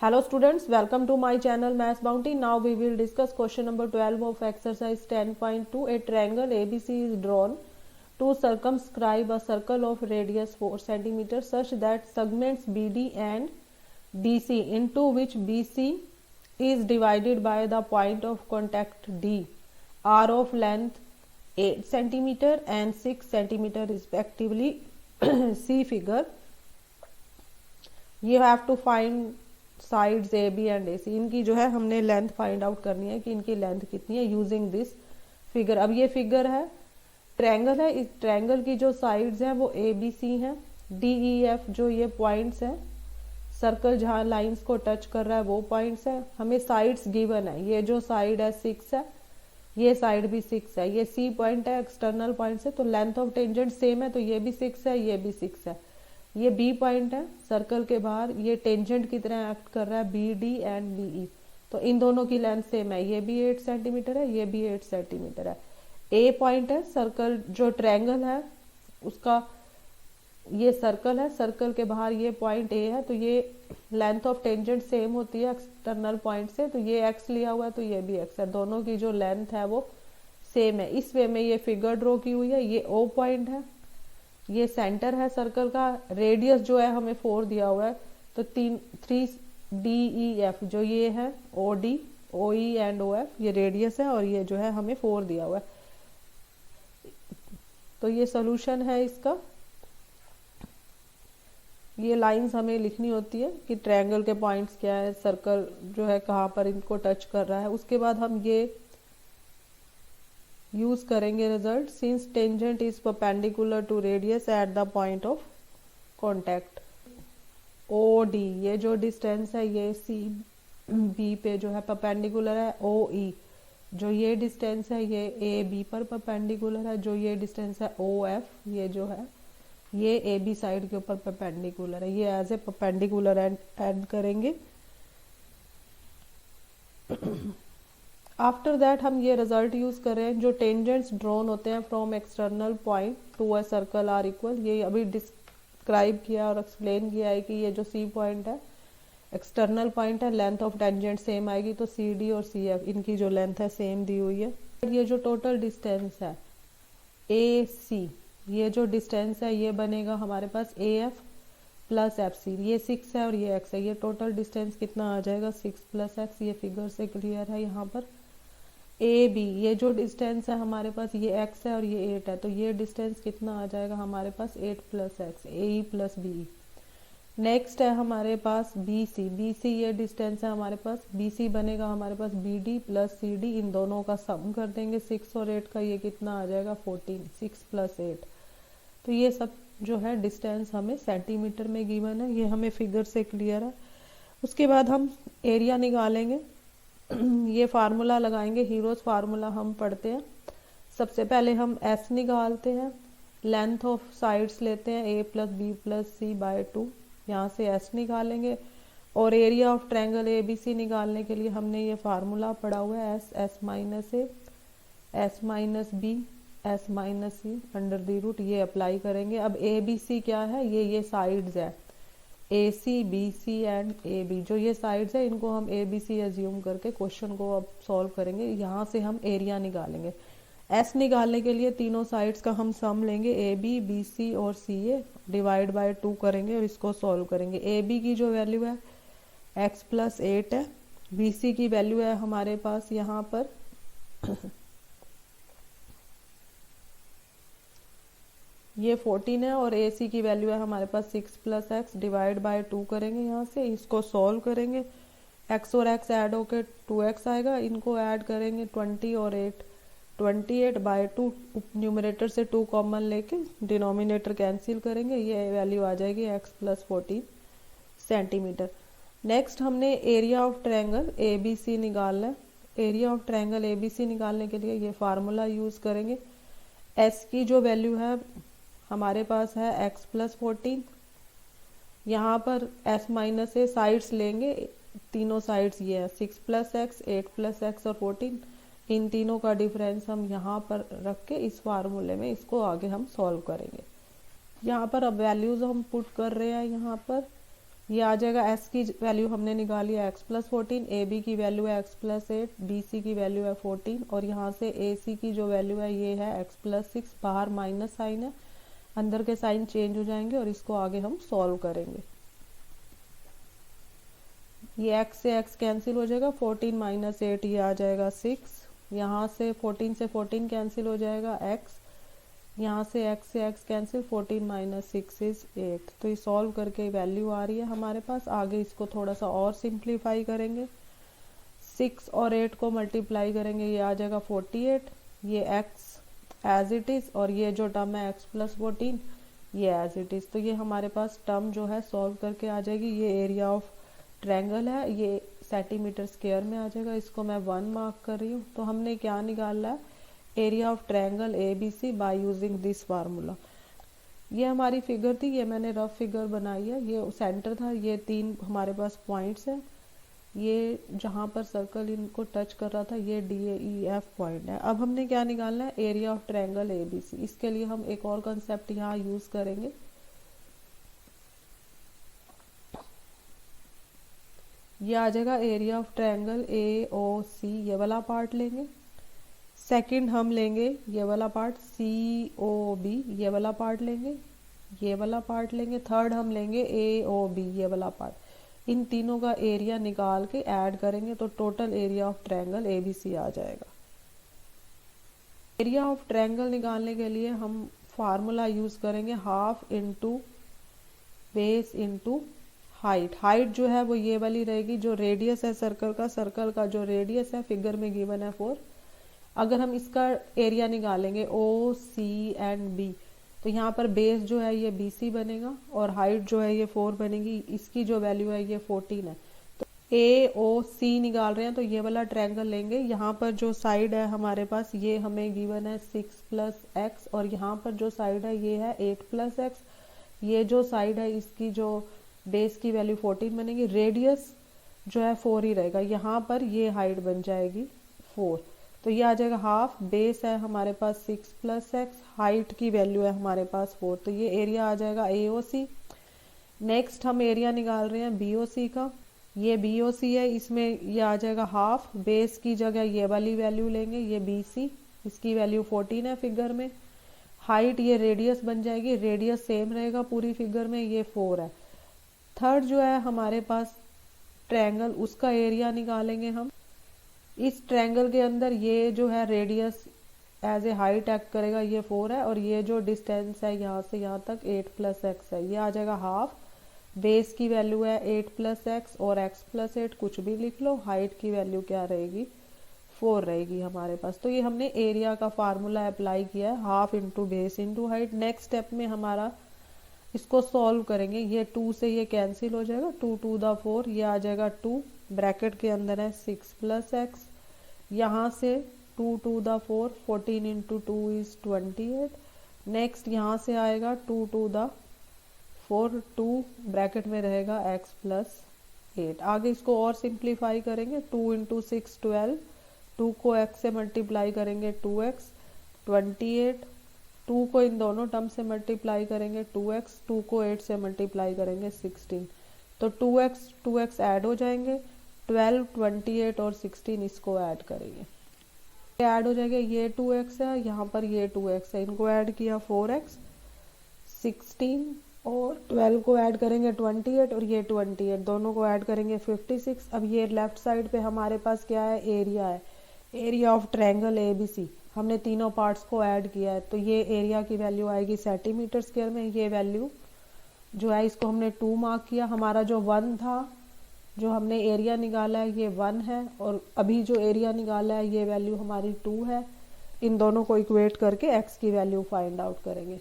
Hello students, welcome to my channel Maths Bounty. Now we will discuss question number 12 of exercise 10.2. A triangle ABC is drawn to circumscribe a circle of radius 4 cm such that segments BD and DC, into which BC is divided by the point of contact D, are of length 8 cm and 6 cm respectively. See figure. You have to find sides A B and A C, इनकी जो है हमने length find out करनी है कि इनकी length कितनी है यूजिंग दिस फिगर। अब ये फिगर है, ट्रायंगल है, इस ट्रायंगल की जो साइड्स हैं वो ए बी सी हैं, डी ई एफ जो ये पॉइंट्स हैं, सर्कल जहाँ लाइंस को टच कर रहा है वो पॉइंट्स हैं। हमें साइड्स गिवन है, ये जो साइड है 6 है, ये साइड भी 6 है, ये सी पॉइंट है, एक्सटर्नल पॉइंट है, तो लेंथ ऑफ टेंजेंट सेम है, तो ये भी 6 है, ये भी 6 है। ये बी पॉइंट है सर्कल के बाहर, ये टेंजेंट की तरह एक्ट कर रहा है B D and B E, तो इन दोनों की लेंथ सेम है, ये भी 8 सेंटीमीटर है, ये भी 8 सेंटीमीटर है। ए पॉइंट है सर्कल, जो ट्रायंगल है उसका ये सर्कल है, सर्कल के बाहर ये पॉइंट ए है, तो ये लेंथ ऑफ टेंजेंट सेम होती है एक्सटर्नल पॉइंट से, तो ये एक्स लिया हुआ है तो ये भी एक्स है, दोनों की जो लेंथ है वो सेम है। इस वे में ये फिगर ड्रॉ की हुई है। ये ओ पॉइंट है, ये सेंटर है सर्कल का, रेडियस जो है हमें 4 दिया हुआ है, तो 3 डी ई एफ जो ये है O D O E and O F ये रेडियस है, और ये जो है हमें 4 दिया हुआ है। तो ये सोल्यूशन है इसका। ये लाइंस हमें लिखनी होती है कि ट्रायंगल के पॉइंट्स क्या है, सर्कल जो है कहाँ पर इनको टच कर रहा है। उसके बाद हम ये यूज करेंगे result, since tangent is perpendicular to radius at the point of contact O D, ये जो डिस्टेंस है ये सी बी पे जो है परपेंडिकुलर है, ओ ई जो ये डिस्टेंस है ये ए बी पर परपेंडिकुलर है, जो ये डिस्टेंस है ओ एफ ये जो है ये ए बी साइड के ऊपर परपेंडिकुलर है, ये एज ए परपेंडिकुलर ऐड करेंगे। आफ्टर दैट हम ये रिजल्ट यूज कर रहे हैं, जो टेंजेंट्स ड्रॉन होते हैं from external point to a circle are equal, ये अभी डिस्क्राइब किया और एक्सप्लेन किया है कि ये जो सी पॉइंट है एक्सटर्नल पॉइंट है, लेंथ ऑफ टेंजेंट सेम आएगी, तो सी डी और सी एफ इनकी जो लेंथ है सेम दी हुई है। ये जो टोटल डिस्टेंस है ए सी, ये जो डिस्टेंस है ये बनेगा हमारे पास A F plus F C, ये 6 है और ये एक्स है, ये टोटल डिस्टेंस कितना आ जाएगा 6 प्लस एक्स, ये फिगर से क्लियर है। यहाँ पर ए बी ये जो डिस्टेंस है हमारे पास ये एक्स है और ये 8 है, तो ये डिस्टेंस कितना आ जाएगा हमारे पास 8 plus x, A E plus B E. Next है हमारे पास बी सी, बी सी ये डिस्टेंस है हमारे पास, बी सी बनेगा हमारे पास B D plus C D, इन दोनों का सम कर देंगे 6 और 8 का, ये कितना आ जाएगा 14, 6 प्लस 8। तो ये सब जो है डिस्टेंस हमें सेंटीमीटर में गिवन है, ये हमें फिगर से क्लियर है। उसके बाद हम एरिया निकालेंगे, ये फार्मूला लगाएंगे, हीरोज फार्मूला हम पढ़ते हैं। सबसे पहले हम एस निकालते हैं, लेंथ ऑफ साइड्स लेते हैं A plus B plus C by 2, यहाँ से एस निकालेंगे, और area of triangle A B C निकालने के लिए हमने ये फार्मूला पढ़ा हुआ है, S S minus A S minus B S minus C under the root, ये अप्लाई करेंगे। अब ए बी सी क्या है, ये साइड्स है A C B C and A B, जो ये साइड्स है इनको हम ए बी सी एज्यूम करके क्वेश्चन को अब सॉल्व करेंगे। यहाँ से हम एरिया निकालेंगे, एस निकालने के लिए तीनों साइड्स का हम सम लेंगे, ए बी बी सी और सी ए डिवाइड बाय 2 करेंगे और इसको सॉल्व करेंगे। ए बी की जो वैल्यू है एक्स प्लस 8 है, बी सी की वैल्यू है हमारे पास यहाँ पर ये 14 है, और ए सी की वैल्यू है हमारे पास 6 प्लस एक्स डिवाइड बाय 2 करेंगे, यहाँ से इसको सॉल्व करेंगे। एक्स और एक्स ऐड होके 2x आएगा, इनको ऐड करेंगे 20 और 8, 28 बाय 2, न्यूमरेटर से 2 कॉमन लेके डिनोमिनेटर कैंसिल करेंगे, ये वैल्यू आ जाएगी x प्लस 14 सेंटीमीटर। नेक्स्ट हमने area of triangle A B C निकालना है। Area of triangle A B C निकालने के लिए ये फार्मूला यूज करेंगे। एस की जो वैल्यू है हमारे पास है x प्लस 14, यहाँ पर s माइनस ए, साइड्स लेंगे तीनों साइड्स ये है 6 प्लस एक्स 8 प्लस एक्स और 14, इन तीनों का डिफरेंस हम यहाँ पर रख के इस फार्मूले में इसको आगे हम सॉल्व करेंगे। यहाँ पर अब वैल्यूज हम पुट कर रहे हैं, यहाँ पर ये आ जाएगा, एस की वैल्यू हमने निकाली है x+14, ए बी की वैल्यू है x+8, बी सी की वैल्यू है 14 और यहाँ से ए सी की जो वैल्यू है ये है x+6। बाहर माइनस साइन है, अंदर के साइन चेंज हो जाएंगे और इसको आगे हम सॉल्व करेंगे। ये x से x कैंसिल हो जाएगा, 14 - 8 ये आ जाएगा 6। यहाँ से 14 से 14 कैंसिल हो जाएगा, x यहाँ से x कैंसिल, 14 - 6 इज 8। तो ये सॉल्व करके वैल्यू आ रही है हमारे पास। आगे इसको थोड़ा सा और सिंप्लीफाई करेंगे, 6 और 8 को मल्टीप्लाई करेंगे, ये आ जाएगा 48। ये x एज इट इज और ये जो टर्म है x+14 ये एज इट इज। तो ये हमारे पास टर्म जो है सॉल्व करके आ जाएगी। ये एरिया ऑफ ट्रायंगल है, ये सेंटीमीटर स्क्वायर में आ जाएगा, इसको मैं 1 मार्क कर रही हूँ। तो हमने क्या निकाला है, area of triangle ABC by using this formula. ये हमारी फिगर थी, ये मैंने रफ फिगर बनाई है। ये सेंटर था, ये 3 हमारे पास पॉइंट्स हैं, ये जहाँ पर सर्कल इनको टच कर रहा था ये DEF पॉइंट है। अब हमने क्या निकालना है, एरिया ऑफ ट्रायंगल ABC। इसके लिए हम एक और कंसेप्ट यहाँ यूज करेंगे। ये आ जाएगा एरिया ऑफ ट्रायंगल AOC, ये वाला पार्ट लेंगे। सेकंड हम लेंगे ये वाला पार्ट COB, ये वाला पार्ट लेंगे, ये वाला पार्ट लेंगे। थर्ड हम लेंगे AOB, ये वाला पार्ट। इन तीनों का एरिया निकाल के ऐड करेंगे तो total area of triangle ABC आ जाएगा। एरिया ऑफ ट्रायंगल निकालने के लिए हम फार्मूला यूज करेंगे, half into base into height. Height जो है वो ये वाली रहेगी, जो रेडियस है सर्कल का जो रेडियस है फिगर में गिवन है 4। अगर हम इसका एरिया निकालेंगे OC एंड B, तो यहाँ पर बेस जो है ये BC बनेगा और हाइट जो है ये 4 बनेगी। इसकी जो वैल्यू है ये 14 है। तो AOC निकाल रहे हैं तो ये वाला ट्रायंगल लेंगे। यहाँ पर जो साइड है हमारे पास ये हमें गिवन है 6 + x और यहाँ पर जो साइड है ये है 8 + x। ये जो साइड है इसकी जो बेस की वैल्यू 14 बनेगी, रेडियस जो है 4 ही रहेगा। यहाँ पर ये हाइट बन जाएगी 4। तो ये आ जाएगा हाफ, बेस है हमारे पास 6 + x, हाइट की वैल्यू है हमारे पास 4। तो ये एरिया आ जाएगा AOC। नेक्स्ट हम एरिया निकाल रहे हैं BOC का। ये BOC है, इसमें ये आ जाएगा हाफ, बेस की जगह ये वाली वैल्यू लेंगे, ये BC, इसकी वैल्यू 14 है फिगर में। हाइट ये रेडियस बन जाएगी, रेडियस सेम रहेगा पूरी फिगर में, ये 4 है। थर्ड जो है हमारे पास ट्रायंगल, उसका एरिया निकालेंगे हम। इस ट्रायंगल के अंदर ये जो है radius as a height act करेगा, ये 4 है और ये जो डिस्टेंस है यहाँ से यहाँ तक 8 + x है, ये आ जाएगा हाफ। बेस की वैल्यू है 8 + x और x+8 कुछ भी लिख लो। हाइट की वैल्यू क्या रहेगी, 4 रहेगी हमारे पास। तो ये हमने एरिया का फार्मूला अप्लाई किया है, half into base into height. Next step में हमारा इसको सॉल्व करेंगे। ये 2 से ये कैंसिल हो जाएगा, 2 × 4 ये आ जाएगा 2, ब्रैकेट के अंदर है 6 + x। यहाँ से 2 × 4, 14 × 2 इज 28। नेक्स्ट यहाँ से आएगा 2 × 4, 2 ब्रैकेट में रहेगा x+8। आगे इसको और सिंप्लीफाई करेंगे, 2 × 6 12, 2 को x से मल्टीप्लाई करेंगे 2x, 28। 2 को इन दोनों टर्म से मल्टीप्लाई करेंगे 2x, 2 को 8 से मल्टीप्लाई करेंगे 16। तो 2x ऐड हो जाएंगे, 12, 28 और 16 इसको ऐड करेंगे, ऐड हो जाएगा। ये 2x है, यहाँ पर ये 2x है, इनको ऐड किया 4x, 16 और 12 को ऐड करेंगे 28 और ये 28 दोनों को ऐड करेंगे 56। अब ये लेफ्ट साइड पे हमारे पास क्या है, एरिया है, एरिया ऑफ ट्रायंगल ABC। हमने तीनों पार्ट्स को ऐड किया है तो ये एरिया की वैल्यू आएगी सेंटीमीटर स्क्वायर में। ये वैल्यू जो है इसको हमने 2 मार्क किया। हमारा जो 1 था, जो हमने एरिया निकाला है ये 1 है और अभी जो एरिया निकाला है ये वैल्यू हमारी 2 है। इन दोनों को इक्वेट करके x की वैल्यू फाइंड आउट करेंगे।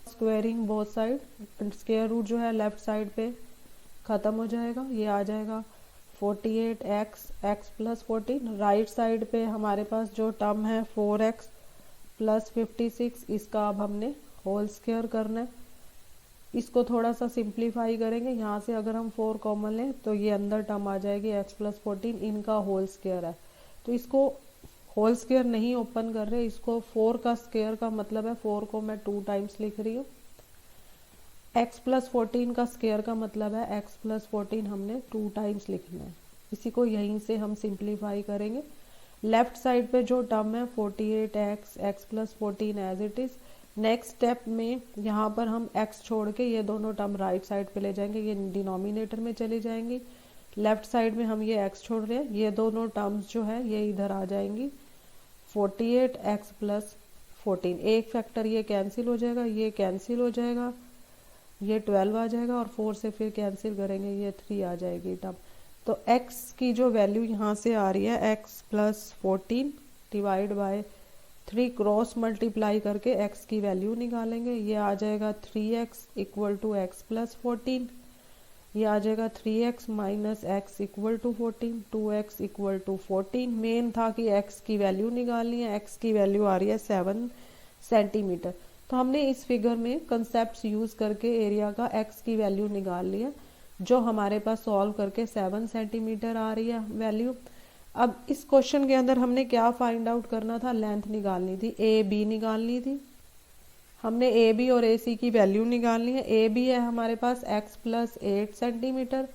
Squaring both side, square root जो है लेफ्ट साइड पे खत्म हो जाएगा, ये आ जाएगा 48x, x+14। राइट साइड पे हमारे पास जो टर्म है 4x + 56, इसका अब हमने होल स्क्वायर करना है। इसको थोड़ा सा सिंप्लीफाई करेंगे, यहाँ से अगर हम 4 कॉमन लें तो ये अंदर टर्म आ जाएगी x+14, इनका होल स्क्वायर है। तो इसको होल स्क्वायर नहीं ओपन कर रहे, इसको 4 का स्क्वायर का मतलब है 4 को मैं 2 टाइम्स लिख रही हूँ। x प्लस 14 का स्क्वायर का मतलब है x प्लस 14 हमने 2 टाइम्स लिखना है। इसी को यहीं से हम सिंप्लीफाई करेंगे। लेफ्ट साइड पे जो टर्म है 48x x plus 14 as it is. Next step में यहाँ पर हम x छोड़ के ये दोनों टर्म राइट साइड पे ले जाएंगे, ये डिनोमिनेटर में चली जाएंगी। लेफ्ट साइड में हम ये x छोड़ रहे हैं, ये दोनों टर्म्स जो है ये इधर आ जाएंगी। 48x प्लस 14, एक फैक्टर ये कैंसिल हो जाएगा, ये कैंसिल हो जाएगा, ये 12 आ जाएगा और 4 से फिर कैंसिल करेंगे, ये 3 आ जाएगी टर्म। तो x की जो वैल्यू यहाँ से आ रही है x plus 14 divide by 3 cross multiply करके x की वैल्यू निकालेंगे। ये आ जाएगा 3x equal to x plus 14, ये आ जाएगा 3x minus x equal to 14, 2x equal to 14। Main था कि x की वैल्यू निकालनी है, x की वैल्यू आ रही है 7 सेंटीमीटर। तो हमने इस फिगर में कंसेप्ट यूज करके एरिया का x की वैल्यू निकाल लिया, जो हमारे पास सॉल्व करके 7 सेंटीमीटर आ रही है वैल्यू। अब इस क्वेश्चन के अंदर हमने क्या फाइंड आउट करना था, लेंथ निकालनी थी, ए बी निकालनी थी। हमने ए बी और ए सी की वैल्यू निकालनी है। ए बी है हमारे पास x प्लस 8 सेंटीमीटर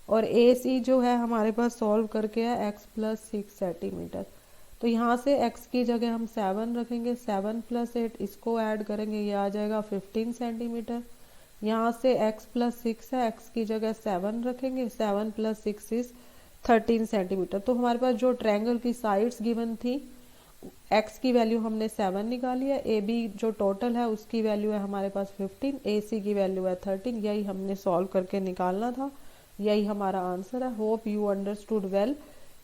और ए सी जो है हमारे पास सॉल्व करके है x प्लस 6 सेंटीमीटर। तो यहाँ से x की जगह हम 7 रखेंगे, 7 प्लस 8 इसको ऐड करेंगे, ये आ जाएगा 15 सेंटीमीटर। यहाँ से x प्लस 6 है, x की जगह 7 रखेंगे, 7 प्लस 6 इज 13 सेंटीमीटर। तो हमारे पास जो ट्रायंगल की साइड्स गिवन थी, x की वैल्यू हमने 7 निकाली है, ए बी जो टोटल है उसकी वैल्यू है हमारे पास 15, ए सी की वैल्यू है 13। यही हमने सॉल्व करके निकालना था, यही हमारा आंसर है। Hope you understood well.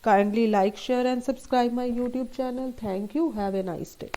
Kindly like share and subscribe my YouTube channel. Thank you, have a nice day.